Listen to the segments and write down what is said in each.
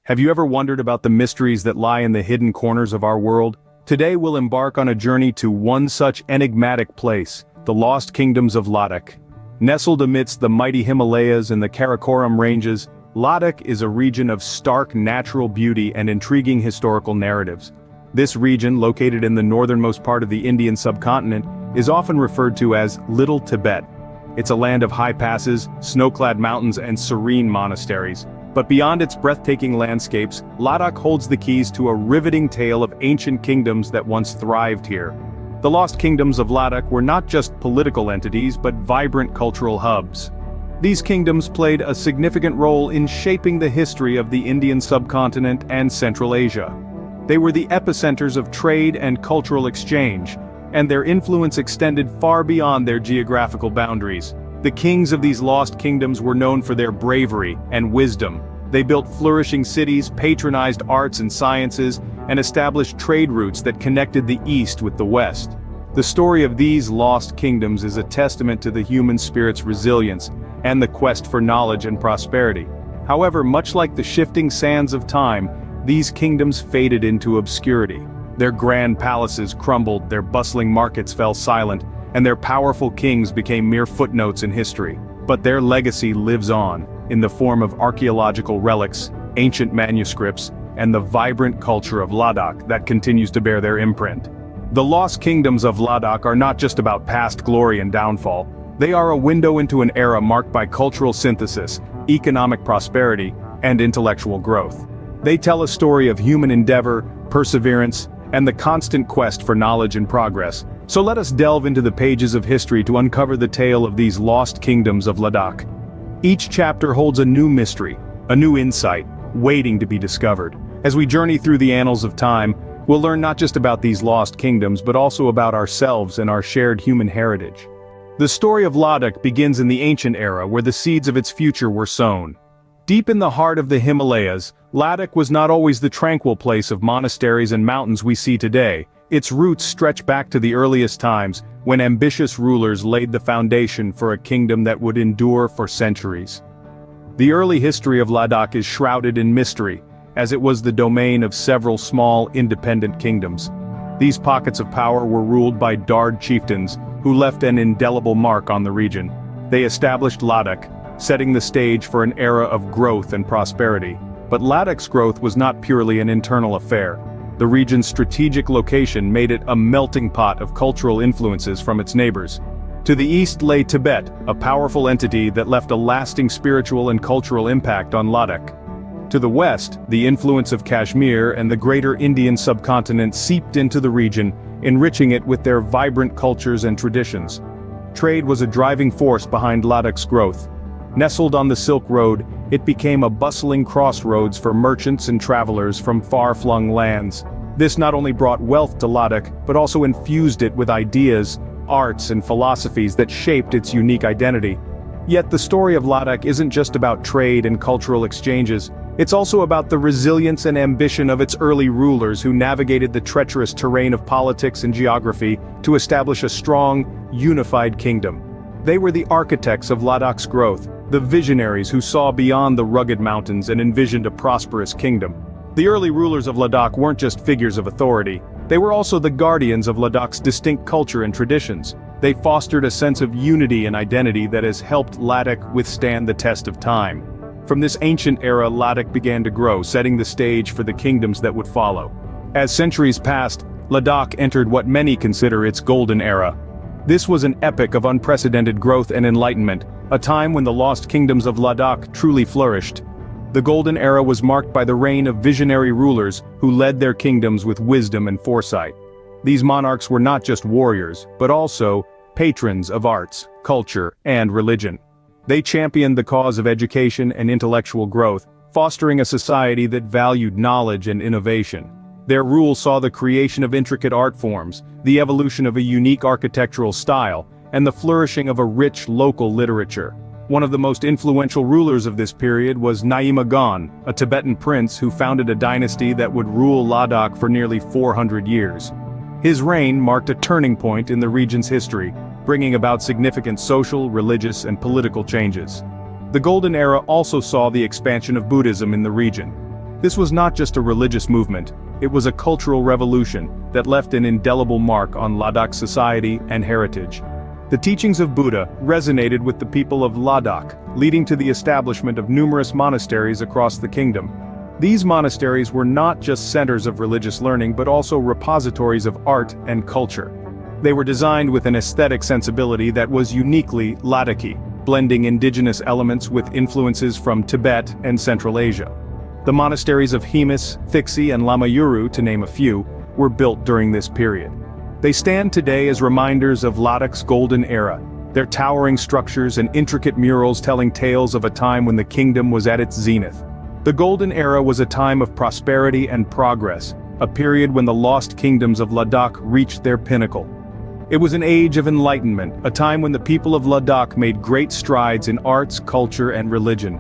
Have you ever wondered about the mysteries that lie in the hidden corners of our world? Today we'll embark on a journey to one such enigmatic place, the lost kingdoms of Ladakh. Nestled amidst the mighty Himalayas and the Karakoram ranges, Ladakh is a region of stark natural beauty and intriguing historical narratives. This region, located in the northernmost part of the Indian subcontinent, is often referred to as Little Tibet. It's a land of high passes, snow-clad mountains and serene monasteries. But beyond its breathtaking landscapes, Ladakh holds the keys to a riveting tale of ancient kingdoms that once thrived here. The lost kingdoms of Ladakh were not just political entities but vibrant cultural hubs. These kingdoms played a significant role in shaping the history of the Indian subcontinent and Central Asia. They were the epicenters of trade and cultural exchange, and their influence extended far beyond their geographical boundaries. The kings of these lost kingdoms were known for their bravery and wisdom. They built flourishing cities, patronized arts and sciences, and established trade routes that connected the East with the West. The story of these lost kingdoms is a testament to the human spirit's resilience and the quest for knowledge and prosperity. However, much like the shifting sands of time, these kingdoms faded into obscurity. Their grand palaces crumbled, their bustling markets fell silent, and their powerful kings became mere footnotes in history. But their legacy lives on, in the form of archaeological relics, ancient manuscripts, and the vibrant culture of Ladakh that continues to bear their imprint. The lost kingdoms of Ladakh are not just about past glory and downfall. They are a window into an era marked by cultural synthesis, economic prosperity, and intellectual growth. They tell a story of human endeavor, perseverance, and the constant quest for knowledge and progress. So let us delve into the pages of history to uncover the tale of these lost kingdoms of Ladakh. Each chapter holds a new mystery, a new insight, waiting to be discovered. As we journey through the annals of time, we'll learn not just about these lost kingdoms but also about ourselves and our shared human heritage. The story of Ladakh begins in the ancient era where the seeds of its future were sown. Deep in the heart of the Himalayas, Ladakh was not always the tranquil place of monasteries and mountains we see today. Its roots stretch back to the earliest times, when ambitious rulers laid the foundation for a kingdom that would endure for centuries. The early history of Ladakh is shrouded in mystery, as it was the domain of several small, independent kingdoms. These pockets of power were ruled by Dard chieftains, who left an indelible mark on the region. They established Ladakh, setting the stage for an era of growth and prosperity. But Ladakh's growth was not purely an internal affair. The region's strategic location made it a melting pot of cultural influences from its neighbors. To the east lay Tibet, a powerful entity that left a lasting spiritual and cultural impact on Ladakh. To the west, the influence of Kashmir and the greater Indian subcontinent seeped into the region, enriching it with their vibrant cultures and traditions. Trade was a driving force behind Ladakh's growth. Nestled on the Silk Road, it became a bustling crossroads for merchants and travelers from far-flung lands. This not only brought wealth to Ladakh, but also infused it with ideas, arts and philosophies that shaped its unique identity. Yet the story of Ladakh isn't just about trade and cultural exchanges. It's also about the resilience and ambition of its early rulers who navigated the treacherous terrain of politics and geography to establish a strong, unified kingdom. They were the architects of Ladakh's growth, the visionaries who saw beyond the rugged mountains and envisioned a prosperous kingdom. The early rulers of Ladakh weren't just figures of authority, they were also the guardians of Ladakh's distinct culture and traditions. They fostered a sense of unity and identity that has helped Ladakh withstand the test of time. From this ancient era, Ladakh began to grow, setting the stage for the kingdoms that would follow. As centuries passed, Ladakh entered what many consider its golden era. This was an epoch of unprecedented growth and enlightenment, a time when the lost kingdoms of Ladakh truly flourished. The golden era was marked by the reign of visionary rulers who led their kingdoms with wisdom and foresight. These monarchs were not just warriors, but also patrons of arts, culture, and religion. They championed the cause of education and intellectual growth, fostering a society that valued knowledge and innovation. Their rule saw the creation of intricate art forms, the evolution of a unique architectural style, and the flourishing of a rich local literature. One of the most influential rulers of this period was Naima, a Tibetan prince who founded a dynasty that would rule Ladakh for nearly 400 years. His reign marked a turning point in the region's history, bringing about significant social, religious, and political changes. The Golden Era also saw the expansion of Buddhism in the region. This was not just a religious movement, it was a cultural revolution that left an indelible mark on Ladakh society and heritage. The teachings of Buddha resonated with the people of Ladakh, leading to the establishment of numerous monasteries across the kingdom. These monasteries were not just centers of religious learning but also repositories of art and culture. They were designed with an aesthetic sensibility that was uniquely Ladakhi, blending indigenous elements with influences from Tibet and Central Asia. The monasteries of Hemis, Thixi and Lamayuru, to name a few, were built during this period. They stand today as reminders of Ladakh's golden era, their towering structures and intricate murals telling tales of a time when the kingdom was at its zenith. The golden era was a time of prosperity and progress, a period when the lost kingdoms of Ladakh reached their pinnacle. It was an age of enlightenment, a time when the people of Ladakh made great strides in arts, culture and religion.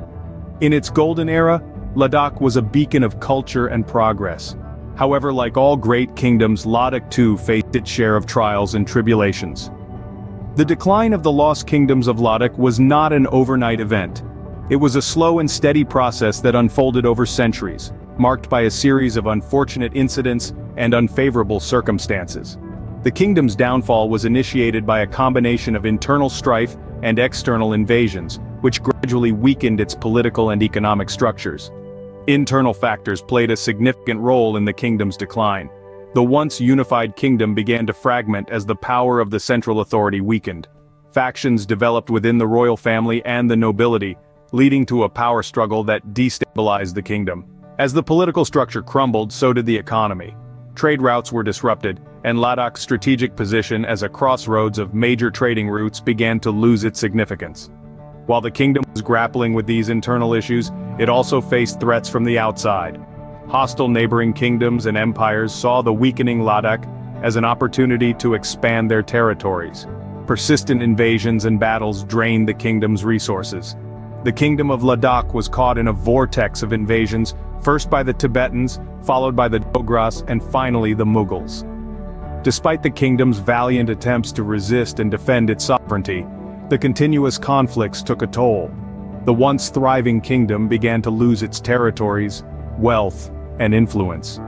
In its golden era, Ladakh was a beacon of culture and progress. However, like all great kingdoms, Ladakh too faced its share of trials and tribulations. The decline of the lost kingdoms of Ladakh was not an overnight event. It was a slow and steady process that unfolded over centuries, marked by a series of unfortunate incidents and unfavorable circumstances. The kingdom's downfall was initiated by a combination of internal strife and external invasions, which gradually weakened its political and economic structures. Internal factors played a significant role in the kingdom's decline. The once unified kingdom began to fragment as the power of the central authority weakened. Factions developed within the royal family and the nobility, leading to a power struggle that destabilized the kingdom. As the political structure crumbled, so did the economy. Trade routes were disrupted, and Ladakh's strategic position as a crossroads of major trading routes began to lose its significance. While the kingdom was grappling with these internal issues, it also faced threats from the outside. Hostile neighboring kingdoms and empires saw the weakening Ladakh as an opportunity to expand their territories. Persistent invasions and battles drained the kingdom's resources. The kingdom of Ladakh was caught in a vortex of invasions, first by the Tibetans, followed by the Dogras, and finally the Mughals. Despite the kingdom's valiant attempts to resist and defend its sovereignty, the continuous conflicts took a toll. The once thriving kingdom began to lose its territories, wealth, and influence.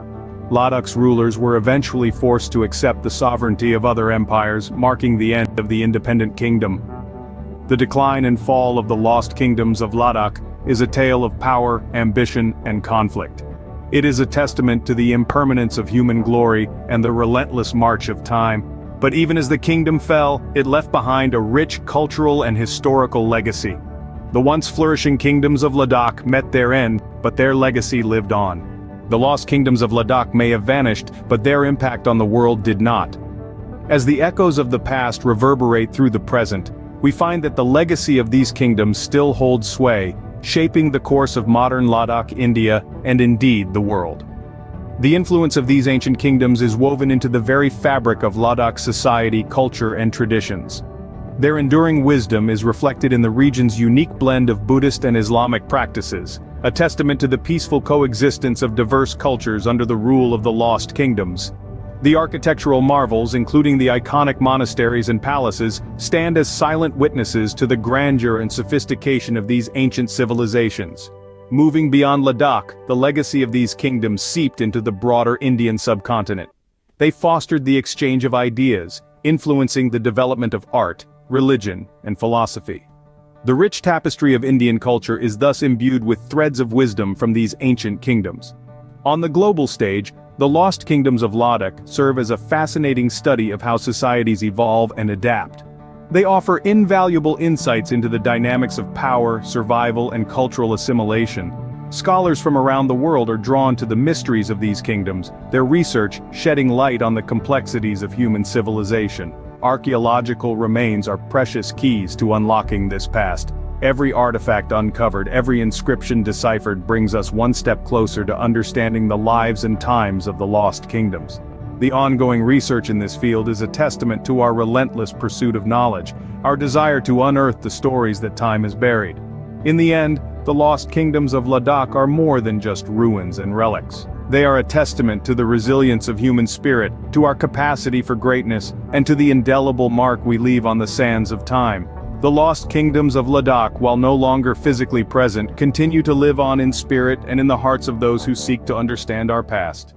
Ladakh's rulers were eventually forced to accept the sovereignty of other empires, marking the end of the independent kingdom. The decline and fall of the lost kingdoms of Ladakh is a tale of power, ambition, and conflict. It is a testament to the impermanence of human glory and the relentless march of time. But even as the kingdom fell, it left behind a rich cultural and historical legacy. The once flourishing kingdoms of Ladakh met their end, but their legacy lived on. The lost kingdoms of Ladakh may have vanished, but their impact on the world did not. As the echoes of the past reverberate through the present, we find that the legacy of these kingdoms still holds sway, shaping the course of modern Ladakh, India, and indeed the world. The influence of these ancient kingdoms is woven into the very fabric of Ladakh society, culture, and traditions. Their enduring wisdom is reflected in the region's unique blend of Buddhist and Islamic practices, a testament to the peaceful coexistence of diverse cultures under the rule of the lost kingdoms. The architectural marvels, including the iconic monasteries and palaces, stand as silent witnesses to the grandeur and sophistication of these ancient civilizations. Moving beyond Ladakh, the legacy of these kingdoms seeped into the broader Indian subcontinent. They fostered the exchange of ideas, influencing the development of art, religion, and philosophy. The rich tapestry of Indian culture is thus imbued with threads of wisdom from these ancient kingdoms. On the global stage, the lost kingdoms of Ladakh serve as a fascinating study of how societies evolve and adapt. They offer invaluable insights into the dynamics of power, survival, and cultural assimilation. Scholars from around the world are drawn to the mysteries of these kingdoms, their research shedding light on the complexities of human civilization. Archaeological remains are precious keys to unlocking this past. Every artifact uncovered, every inscription deciphered brings us one step closer to understanding the lives and times of the lost kingdoms. The ongoing research in this field is a testament to our relentless pursuit of knowledge, our desire to unearth the stories that time has buried. In the end, the lost kingdoms of Ladakh are more than just ruins and relics. They are a testament to the resilience of human spirit, to our capacity for greatness, and to the indelible mark we leave on the sands of time. The lost kingdoms of Ladakh, while no longer physically present, continue to live on in spirit and in the hearts of those who seek to understand our past.